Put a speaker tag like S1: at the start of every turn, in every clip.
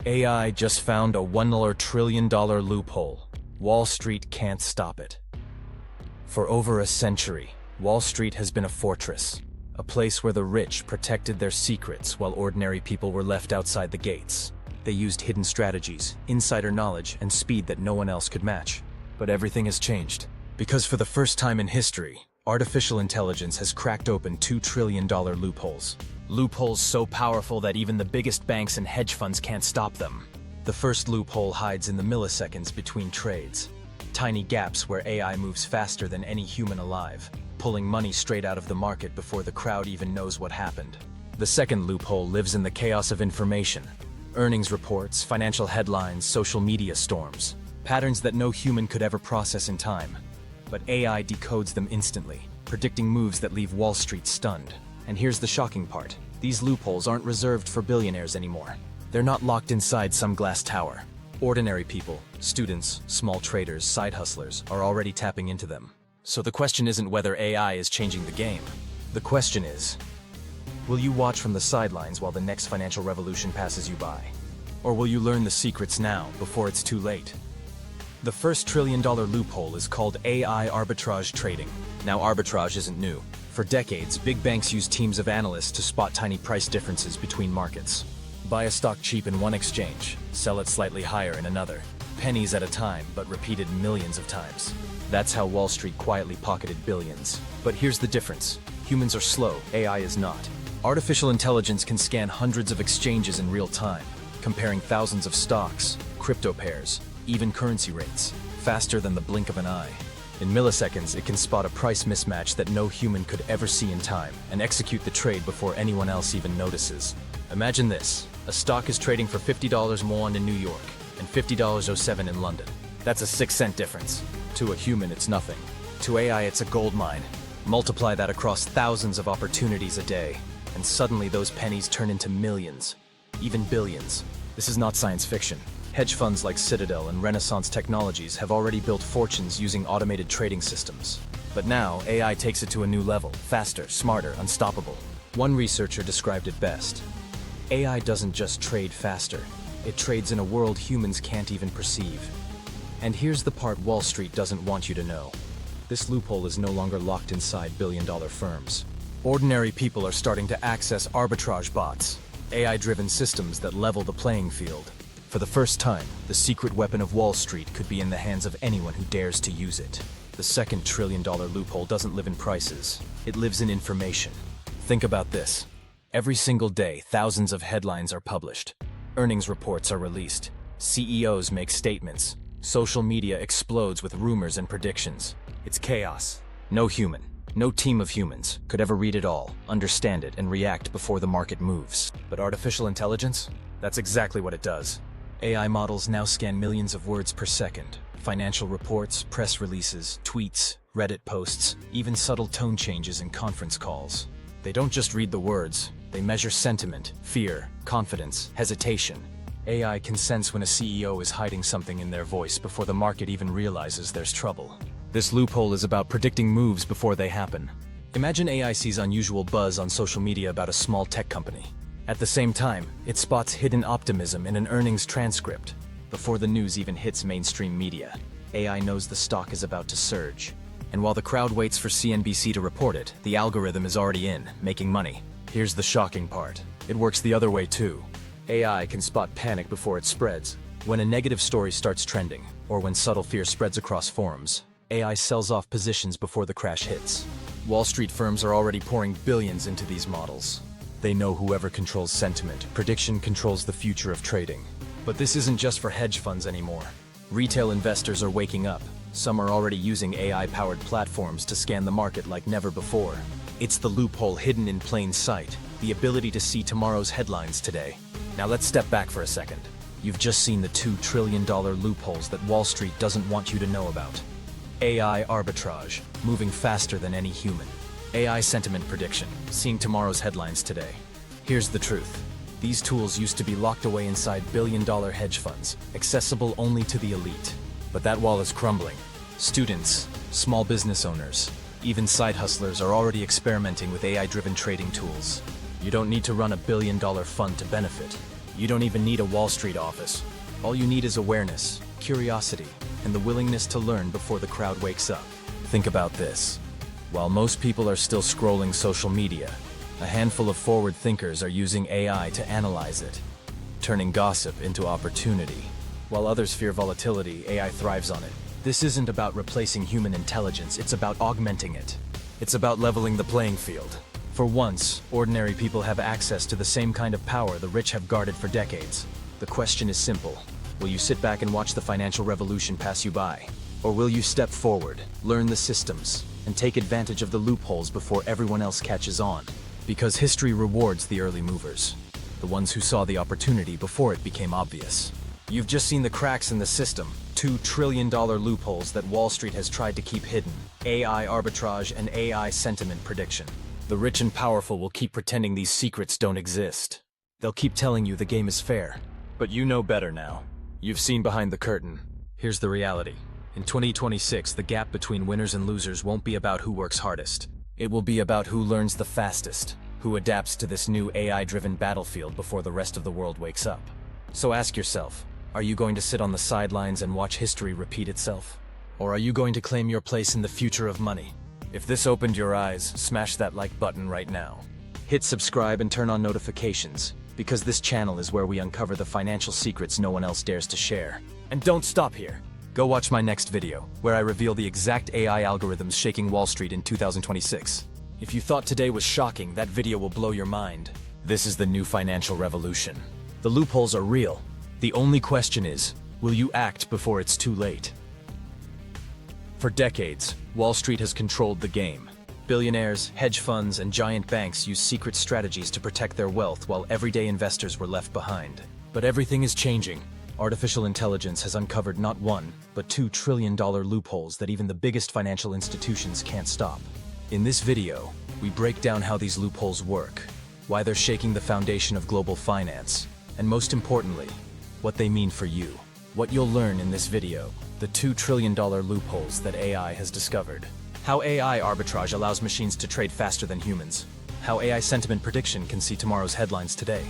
S1: AI just found a $1 trillion loophole. Wall Street can't stop it. For over a century, Wall Street has been a fortress, a place where the rich protected their secrets while ordinary people were left outside the gates. They used hidden strategies, insider knowledge, and speed that no one else could match. But everything has changed, because for the first time in history, artificial intelligence has cracked open $2 trillion loopholes. Loopholes so powerful that even the biggest banks and hedge funds can't stop them. The first loophole hides in the milliseconds between trades. Tiny gaps where AI moves faster than any human alive, pulling money straight out of the market before the crowd even knows what happened. The second loophole lives in the chaos of information. Earnings reports, financial headlines, social media storms. Patterns that no human could ever process in time. But AI decodes them instantly, predicting moves that leave Wall Street stunned. And here's the shocking part. These loopholes aren't reserved for billionaires anymore. They're not locked inside some glass tower. Ordinary people, students, small traders, side hustlers are already tapping into them. So the question isn't whether AI is changing the game. The question is, will you watch from the sidelines while the next financial revolution passes you by? Or will you learn the secrets now before it's too late? The first trillion-dollar loophole is called AI arbitrage trading. Now, arbitrage isn't new. For decades, big banks use teams of analysts to spot tiny price differences between markets. Buy a stock cheap in one exchange, sell it slightly higher in another. Pennies at a time, but repeated millions of times. That's how Wall Street quietly pocketed billions. But here's the difference. Humans are slow, AI is not. Artificial intelligence can scan hundreds of exchanges in real time, comparing thousands of stocks, crypto pairs, even currency rates, faster than the blink of an eye. In milliseconds, it can spot a price mismatch that no human could ever see in time and execute the trade before anyone else even notices. Imagine this. A stock is trading for $50 in New York and $50.07 in London. That's a 6-cent difference. To a human, it's nothing. To AI, it's a gold mine. Multiply that across thousands of opportunities a day, and suddenly those pennies turn into millions, even billions. This is not science fiction. Hedge funds like Citadel and Renaissance Technologies have already built fortunes using automated trading systems. But now, AI takes it to a new level, faster, smarter, unstoppable. One researcher described it best. AI doesn't just trade faster, it trades in a world humans can't even perceive. And here's the part Wall Street doesn't want you to know. This loophole is no longer locked inside billion-dollar firms. Ordinary people are starting to access arbitrage bots, AI-driven systems that level the playing field. For the first time, the secret weapon of Wall Street could be in the hands of anyone who dares to use it. The second trillion-dollar loophole doesn't live in prices. It lives in information. Think about this. Every single day, thousands of headlines are published. Earnings reports are released. CEOs make statements. Social media explodes with rumors and predictions. It's chaos. No human, no team of humans could ever read it all, understand it, and react before the market moves. But artificial intelligence? That's exactly what it does. AI models now scan millions of words per second. Financial reports, press releases, tweets, Reddit posts, even subtle tone changes in conference calls. They don't just read the words, they measure sentiment, fear, confidence, hesitation. AI can sense when a CEO is hiding something in their voice before the market even realizes there's trouble. This loophole is about predicting moves before they happen. Imagine AI sees unusual buzz on social media about a small tech company. At the same time, it spots hidden optimism in an earnings transcript. Before the news even hits mainstream media, AI knows the stock is about to surge. And while the crowd waits for CNBC to report it, the algorithm is already in, making money. Here's the shocking part. It works the other way too. AI can spot panic before it spreads. When a negative story starts trending, or when subtle fear spreads across forums, AI sells off positions before the crash hits. Wall Street firms are already pouring billions into these models. They know whoever controls sentiment, prediction controls the future of trading. But this isn't just for hedge funds anymore. Retail investors are waking up. Some are already using AI-powered platforms to scan the market like never before. It's the loophole hidden in plain sight, the ability to see tomorrow's headlines today. Now let's step back for a second. You've just seen the $2 trillion loopholes that Wall Street doesn't want you to know about. AI arbitrage, moving faster than any human. AI sentiment prediction, seeing tomorrow's headlines today. Here's the truth. These tools used to be locked away inside billion-dollar hedge funds, accessible only to the elite. But that wall is crumbling. Students, small business owners, even side hustlers are already experimenting with AI-driven trading tools. You don't need to run a billion-dollar fund to benefit. You don't even need a Wall Street office. All you need is awareness, curiosity, and the willingness to learn before the crowd wakes up. Think about this. While most people are still scrolling social media, a handful of forward thinkers are using AI to analyze it, turning gossip into opportunity. While others fear volatility, AI thrives on it. This isn't about replacing human intelligence, it's about augmenting it. It's about leveling the playing field. For once, ordinary people have access to the same kind of power the rich have guarded for decades. The question is simple. Will you sit back and watch the financial revolution pass you by? Or will you step forward, learn the systems, and take advantage of the loopholes before everyone else catches on? Because history rewards the early movers, the ones who saw the opportunity before it became obvious. You've just seen the cracks in the system, $2 trillion loopholes that Wall Street has tried to keep hidden, AI arbitrage and AI sentiment prediction. The rich and powerful will keep pretending these secrets don't exist. They'll keep telling you the game is fair. But you know better now. You've seen behind the curtain. Here's the reality. In 2026, the gap between winners and losers won't be about who works hardest. It will be about who learns the fastest, who adapts to this new AI-driven battlefield before the rest of the world wakes up. So ask yourself, are you going to sit on the sidelines and watch history repeat itself? Or are you going to claim your place in the future of money? If this opened your eyes, smash that like button right now. Hit subscribe and turn on notifications, because this channel is where we uncover the financial secrets no one else dares to share. And don't stop here. Go watch my next video, where I reveal the exact AI algorithms shaking Wall Street in 2026. If you thought today was shocking, that video will blow your mind. This is the new financial revolution. The loopholes are real. The only question is, will you act before it's too late? For decades, Wall Street has controlled the game. Billionaires, hedge funds, and giant banks use secret strategies to protect their wealth while everyday investors were left behind. But everything is changing. Artificial intelligence has uncovered not one, but $2 trillion loopholes that even the biggest financial institutions can't stop. In this video, we break down how these loopholes work, why they're shaking the foundation of global finance, and most importantly, what they mean for you. What you'll learn in this video, the $2 trillion loopholes that AI has discovered. How AI arbitrage allows machines to trade faster than humans. How AI sentiment prediction can see tomorrow's headlines today.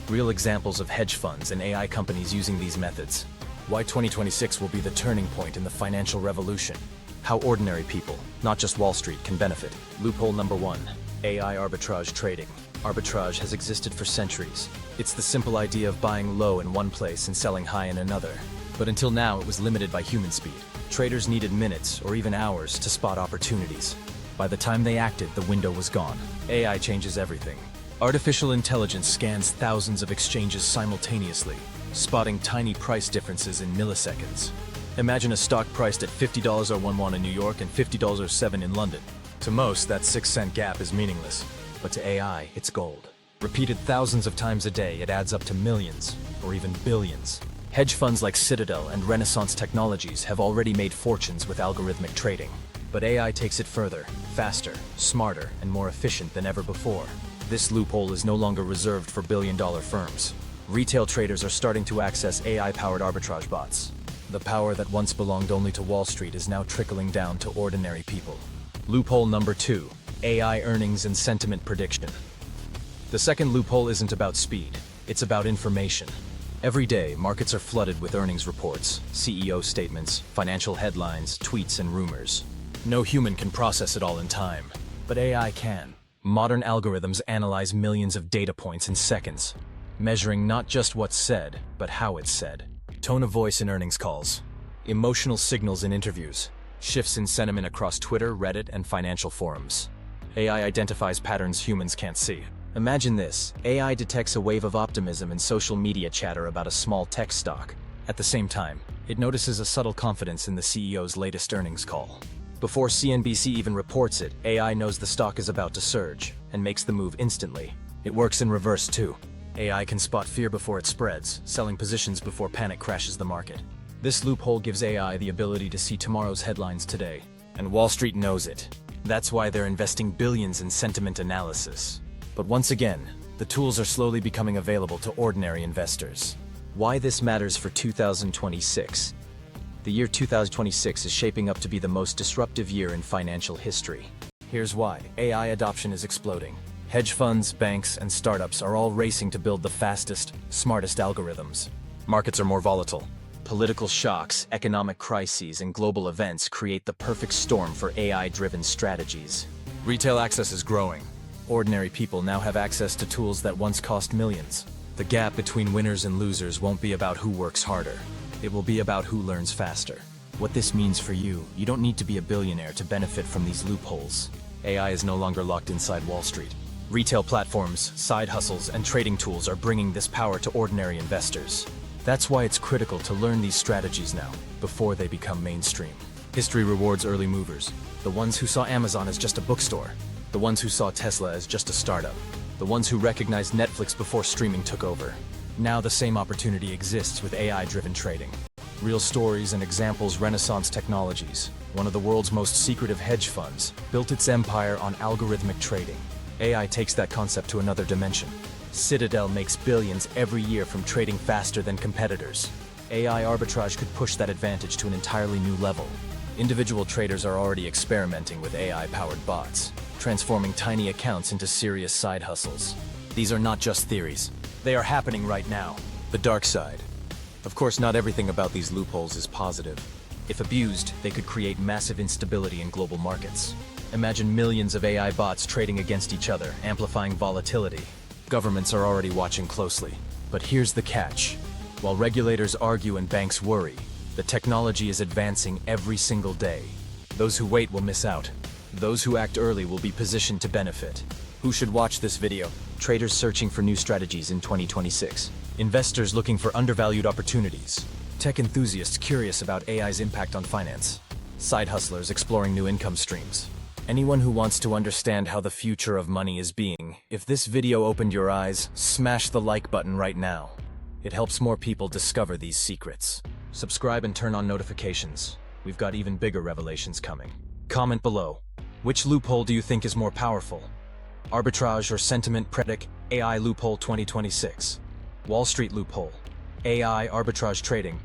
S1: Real examples of hedge funds and AI companies using these methods. Why 2026 will be the turning point in the financial revolution. How ordinary people, not just Wall Street, can benefit. Loophole number 1, AI arbitrage trading. Arbitrage has existed for centuries. It's the simple idea of buying low in one place and selling high in another. But until now, it was limited by human speed. Traders needed minutes or even hours to spot opportunities. By the time they acted, the window was gone. AI changes everything. Artificial intelligence scans thousands of exchanges simultaneously, spotting tiny price differences in milliseconds. Imagine a stock priced at $50.01 in New York and $50.07 in London. To most, that 6-cent gap is meaningless. But to AI, it's gold. Repeated thousands of times a day, it adds up to millions, or even billions. Hedge funds like Citadel and Renaissance Technologies have already made fortunes with algorithmic trading. But AI takes it further, faster, smarter, and more efficient than ever before. This loophole is no longer reserved for billion-dollar firms. Retail traders are starting to access AI-powered arbitrage bots. The power that once belonged only to Wall Street is now trickling down to ordinary people. Loophole number 2, AI earnings and sentiment prediction. The second loophole isn't about speed, it's about information. Every day, markets are flooded with earnings reports, CEO statements, financial headlines, tweets, and rumors. No human can process it all in time, but AI can. Modern algorithms analyze millions of data points in seconds, measuring not just what's said, but how it's said. Tone of voice in earnings calls, emotional signals in interviews, shifts in sentiment across Twitter, Reddit, and financial forums. AI identifies patterns humans can't see. Imagine this, AI detects a wave of optimism in social media chatter about a small tech stock. At the same time, it notices a subtle confidence in the CEO's latest earnings call. Before CNBC even reports it, AI knows the stock is about to surge, and makes the move instantly. It works in reverse too. AI can spot fear before it spreads, selling positions before panic crashes the market. This loophole gives AI the ability to see tomorrow's headlines today, and Wall Street knows it. That's why they're investing billions in sentiment analysis. But once again, the tools are slowly becoming available to ordinary investors. Why this matters for 2026? The year 2026 is shaping up to be the most disruptive year in financial history. Here's why. AI adoption is exploding. Hedge funds, banks, and startups are all racing to build the fastest, smartest algorithms. Markets are more volatile. Political shocks, economic crises, and global events create the perfect storm for AI-driven strategies. Retail access is growing. Ordinary people now have access to tools that once cost millions. The gap between winners and losers won't be about who works harder. It will be about who learns faster. What this means for you, you don't need to be a billionaire to benefit from these loopholes. AI is no longer locked inside Wall Street. Retail platforms, side hustles, and trading tools are bringing this power to ordinary investors. That's why it's critical to learn these strategies now, before they become mainstream. History rewards early movers. The ones who saw Amazon as just a bookstore. The ones who saw Tesla as just a startup. The ones who recognized Netflix before streaming took over. Now the same opportunity exists with AI-driven trading. Real stories and examples. Renaissance Technologies, one of the world's most secretive hedge funds, built its empire on algorithmic trading. AI takes that concept to another dimension. Citadel makes billions every year from trading faster than competitors. AI arbitrage could push that advantage to an entirely new level. Individual traders are already experimenting with AI-powered bots, transforming tiny accounts into serious side hustles. These are not just theories. They are happening right now. The dark side. Of course, not everything about these loopholes is positive. If abused, they could create massive instability in global markets. Imagine millions of AI bots trading against each other, amplifying volatility. Governments are already watching closely. But here's the catch. While regulators argue and banks worry, the technology is advancing every single day. Those who wait will miss out. Those who act early will be positioned to benefit. Who should watch this video? Traders searching for new strategies in 2026. Investors looking for undervalued opportunities. Tech enthusiasts curious about AI's impact on finance. Side hustlers exploring new income streams. Anyone who wants to understand how the future of money is being. If this video opened your eyes, smash the like button right now. It helps more people discover these secrets. Subscribe and turn on notifications. We've got even bigger revelations coming. Comment below. Which loophole do you think is more powerful? Arbitrage or sentiment predict? AI loophole 2026. Wall Street loophole. AI arbitrage trading.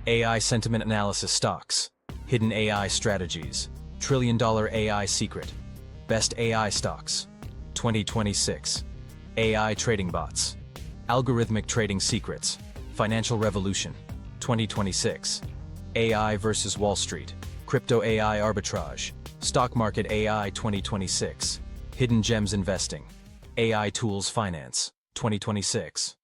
S1: AI sentiment analysis stocks. Hidden AI strategies. $1 trillion AI secret. Best AI stocks. 2026. AI trading bots. Algorithmic trading secrets. Financial revolution. 2026. AI versus Wall Street. Crypto AI arbitrage. Stock market AI 2026. Hidden gems investing. AI tools finance. 2026.